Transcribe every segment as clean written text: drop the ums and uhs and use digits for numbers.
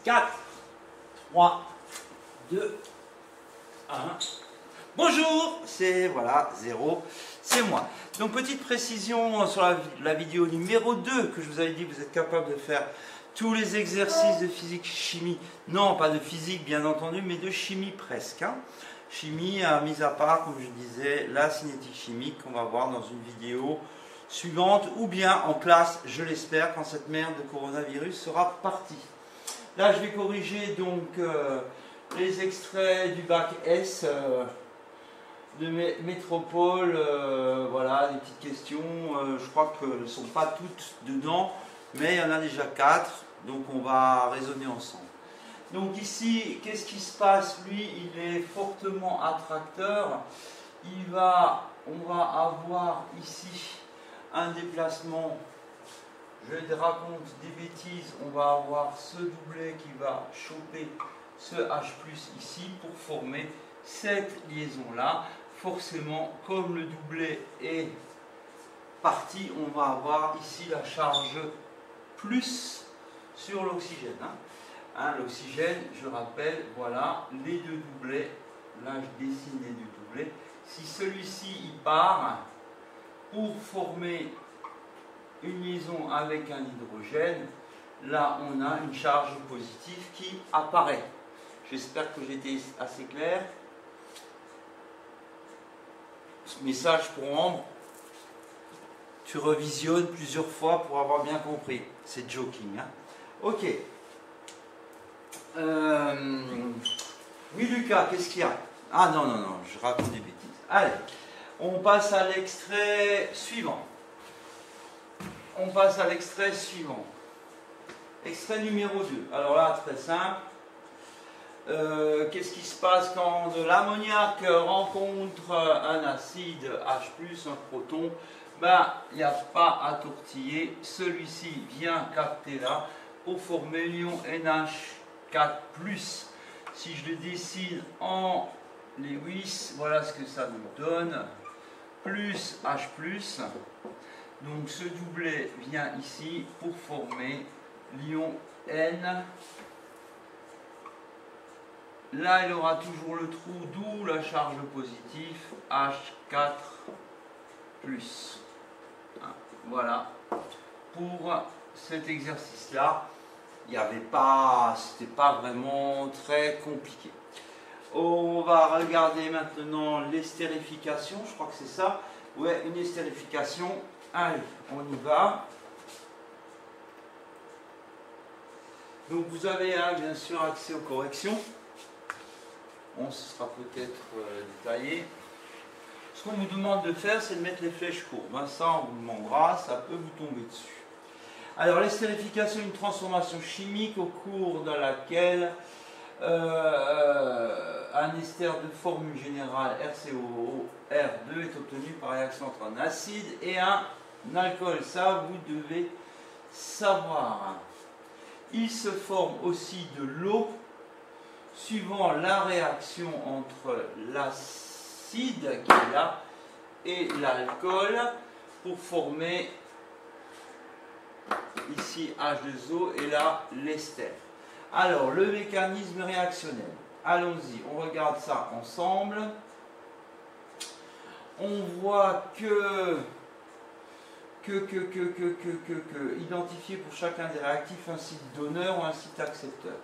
4, 3, 2, 1. Bonjour, c'est voilà, 0, c'est moi. Donc petite précision sur la vidéo numéro 2 que je vous avais dit, vous êtes capable de faire tous les exercices de physique, chimie, non pas de physique bien entendu, mais de chimie presque. Hein. Chimie, mis à part, comme je disais, la cinétique chimique qu'on va voir dans une vidéo suivante, ou bien en classe, je l'espère, quand cette merde de coronavirus sera partie. Là, je vais corriger donc les extraits du bac S de Métropole, voilà, des petites questions, je crois qu'elles ne sont pas toutes dedans, mais il y en a déjà 4, donc on va raisonner ensemble. Donc ici, qu'est-ce qui se passe? Lui, il est fortement attracteur. On va avoir ici un déplacement. Je raconte des bêtises. On va avoir ce doublet qui va choper ce H+ ici pour former cette liaison-là. Forcément, comme le doublet est parti, on va avoir ici la charge plus sur l'oxygène. L'oxygène, je rappelle, voilà, les deux doublets, là je dessine les deux doublets. Si celui-ci il part pour former une liaison avec un hydrogène, là on a une charge positive qui apparaît. J'espère que j'ai été assez clair. Ce message pour Ambre, tu revisionnes plusieurs fois pour avoir bien compris. C'est joking. Hein. Ok. Oui Lucas, qu'est-ce qu'il y a? Ah non, non, non, je raconte des bêtises. Allez, on passe à l'extrait suivant. On passe à l'extrait suivant. Extrait numéro 2. Alors là, très simple. Qu'est-ce qui se passe quand de l'ammoniac rencontre un acide H+, un proton? Ben, il n'y a pas à tortiller. Celui-ci vient capter là pour former l'ion NH4+. Si je le dessine en Lewis, voilà ce que ça nous donne. Plus H+. Donc ce doublet vient ici pour former l'ion N. Là, il aura toujours le trou, d'où la charge positive H4+. Voilà. Pour cet exercice-là, il n'y avait pas, c'était pas vraiment très compliqué. On va regarder maintenant l'estérification, je crois que c'est ça. Ouais, une estérification. Allez, on y va. Donc vous avez bien sûr accès aux corrections. On se sera peut-être détaillé. Ce qu'on vous demande de faire, c'est de mettre les flèches courbes. Ça, on vous demandera, ça peut vous tomber dessus. Alors, l'estérification est une transformation chimique au cours de laquelle un ester de formule générale RCOO-R2 est obtenu par réaction entre un acide et un alcool. Ça, vous devez savoir. Il se forme aussi de l'eau suivant la réaction entre l'acide qui est là et l'alcool pour former ici H2O et là l'ester. Alors le mécanisme réactionnel, allons-y, on regarde ça ensemble. On voit que identifier pour chacun des réactifs un site donneur ou un site accepteur.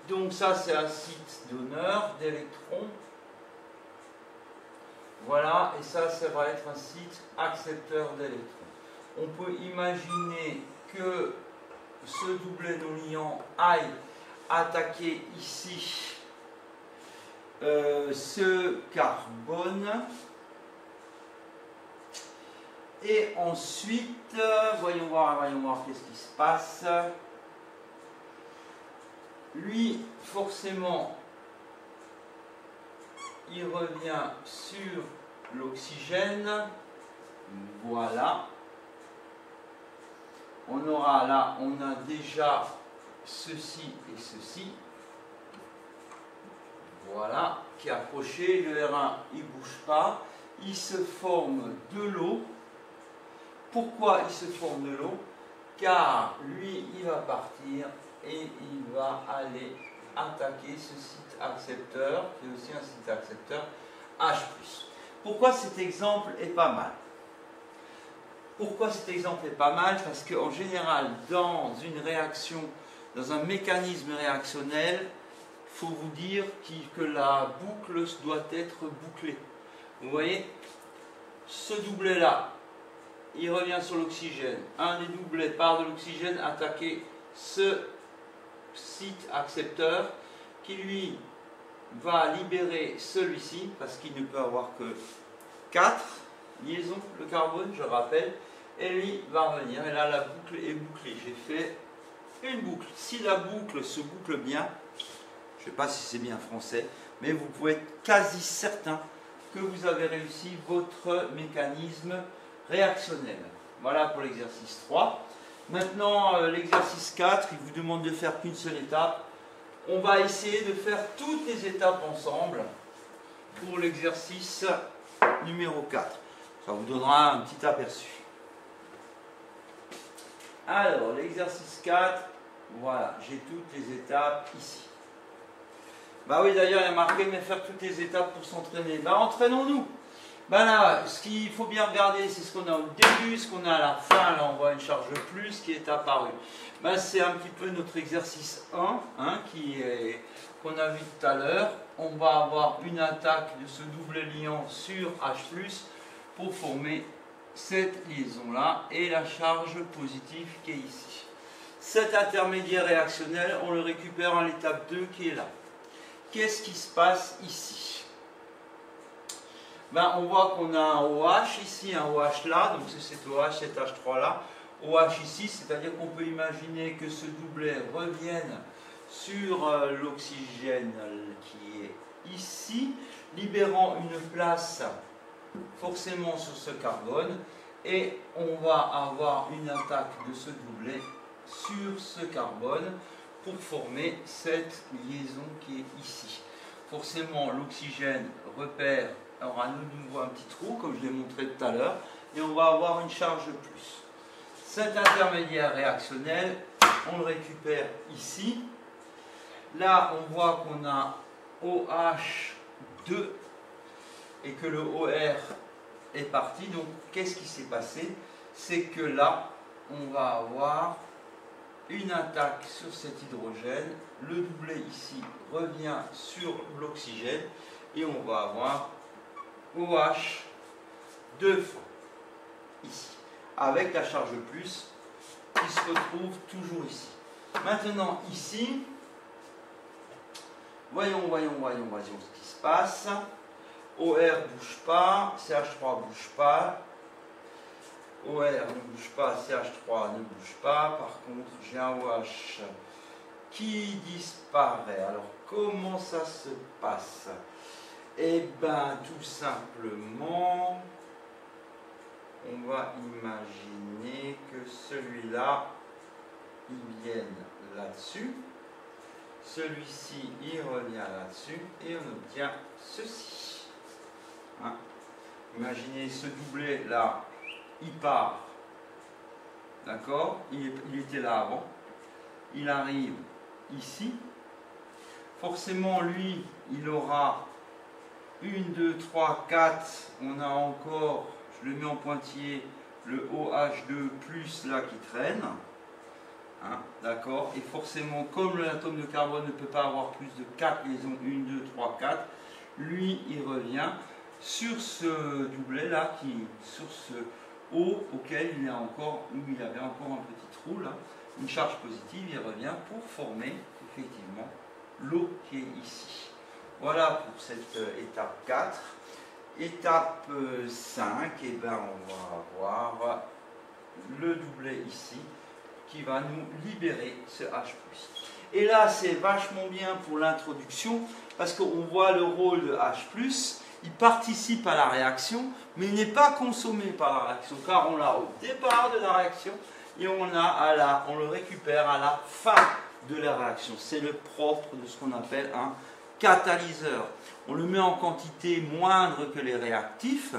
Donc ça c'est un site donneur d'électrons. Voilà, et ça va être un site accepteur d'électrons. On peut imaginer que ce doublet non liant aille attaquer ici ce carbone. Et ensuite, voyons voir qu'est-ce qui se passe. Lui, forcément, il revient sur l'oxygène. Voilà. On aura là, on a déjà ceci et ceci. Voilà, qui est approché. Le R1, il ne bouge pas. Il se forme de l'eau. Pourquoi il se forme de l'eau? Car lui, il va partir et il va aller attaquer ce site accepteur, qui est aussi un site accepteur H+. Pourquoi cet exemple est pas mal? Pourquoi cet exemple est pas mal? Parce qu'en général, dans une réaction, dans un mécanisme réactionnel, il faut vous dire que la boucle doit être bouclée. Vous voyez, ce doublet-là, il revient sur l'oxygène. Un des doublets part de l'oxygène attaquer ce site accepteur qui lui va libérer celui-ci parce qu'il ne peut avoir que 4 liaisons, le carbone, je rappelle, et lui va revenir. Et là, la boucle est bouclée. J'ai fait une boucle. Si la boucle se boucle bien, je ne sais pas si c'est bien français, mais vous pouvez être quasi certain que vous avez réussi votre mécanisme réactionnel. Voilà pour l'exercice 3. Maintenant, l'exercice 4, il vous demande de faire qu'une seule étape. On va essayer de faire toutes les étapes ensemble pour l'exercice numéro 4. Ça vous donnera un petit aperçu. Alors, l'exercice 4, voilà, j'ai toutes les étapes ici. Bah oui, d'ailleurs, il y a marqué, mais faire toutes les étapes pour s'entraîner. Bah, entraînons-nous. Bah là, ce qu'il faut bien regarder, c'est ce qu'on a au début, ce qu'on a à la fin. Là, on voit une charge plus qui est apparue. Bah, c'est un petit peu notre exercice 1, hein, qu'on a vu tout à l'heure. On va avoir une attaque de ce double liant sur H+, pour former cette liaison-là et la charge positive qui est ici. Cet intermédiaire réactionnel, on le récupère en l'étape 2 qui est là. Qu'est-ce qui se passe ici? Ben, on voit qu'on a un OH ici, un OH là, donc c'est cet OH, cet H3 là. OH ici, c'est-à-dire qu'on peut imaginer que ce doublet revienne sur l'oxygène qui est ici, libérant une place forcément sur ce carbone, et on va avoir une attaque de ce doublet sur ce carbone pour former cette liaison qui est ici. Forcément, l'oxygène repère, aura de nouveau un petit trou, comme je l'ai montré tout à l'heure, et on va avoir une charge plus. Cet intermédiaire réactionnel, on le récupère ici. Là, on voit qu'on a OH2 et que le OR est parti. Donc, qu'est-ce qui s'est passé? C'est que là, on va avoir une attaque sur cet hydrogène. Le doublet ici revient sur l'oxygène et on va avoir OH deux fois ici, avec la charge plus qui se retrouve toujours ici. Maintenant, ici, voyons ce qui se passe. OR ne bouge pas, CH3 ne bouge pas, OR ne bouge pas, CH3 ne bouge pas. Par contre, j'ai un OH qui disparaît. Alors, comment ça se passe? Eh bien, tout simplement, on va imaginer que celui-là, il vienne là-dessus. Celui-ci, il revient là-dessus et on obtient ceci. Hein? Imaginez ce doublet là, il part. D'accord? Il était là avant. Il arrive ici. Forcément, lui, il aura 1, 2, 3, 4. On a encore, je le mets en pointillé, le OH2 plus là qui traîne. Hein, d'accord? Et forcément, comme l'atome de carbone ne peut pas avoir plus de 4 liaisons, 1, 2, 3, 4, lui, il revient sur ce doublet là, sur ce O auquel il y a encore, où il avait encore un petit trou là, une charge positive, il revient pour former effectivement l'eau qui est ici. Voilà pour cette étape 4. Étape 5, et ben on va avoir le doublet ici qui va nous libérer ce H+. Et là, c'est vachement bien pour l'introduction parce qu'on voit le rôle de H+, il participe à la réaction, mais il n'est pas consommé par la réaction, car on l'a au départ de la réaction et on le récupère à la fin de la réaction. C'est le propre de ce qu'on appelle un catalyseur. On le met en quantité moindre que les réactifs,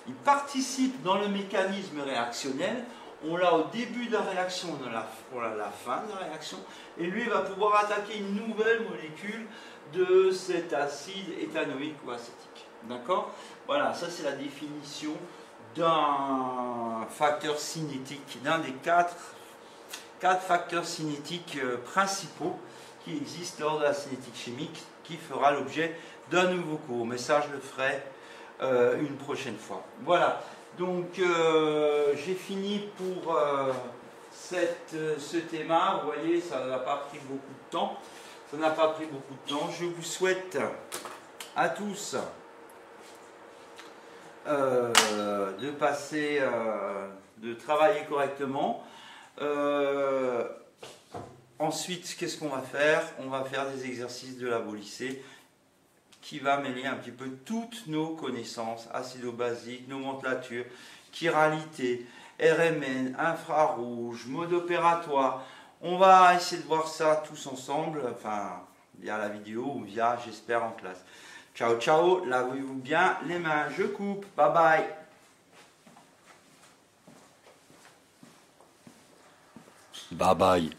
il participe dans le mécanisme réactionnel, on l'a au début de la réaction, on l'a à la fin de la réaction, et lui va pouvoir attaquer une nouvelle molécule de cet acide éthanoïque ou acétique. D'accord? Voilà, ça c'est la définition d'un facteur cinétique, d'un des quatre facteurs cinétiques principaux qui existent lors de la cinétique chimique, qui fera l'objet d'un nouveau cours. Mais ça, je le ferai une prochaine fois. Voilà, donc j'ai fini pour ce thème. Vous voyez, ça n'a pas pris beaucoup de temps. Ça n'a pas pris beaucoup de temps. Je vous souhaite à tous de passer, de travailler correctement. Ensuite, qu'est-ce qu'on va faire? On va faire des exercices de labo lycée qui va mêler un petit peu toutes nos connaissances, acido-basique, nomenclature, chiralité, RMN, infrarouge, mode opératoire. On va essayer de voir ça tous ensemble, enfin via la vidéo ou via, j'espère, en classe. Ciao, ciao, lavez-vous bien les mains, je coupe, bye bye. Bye bye.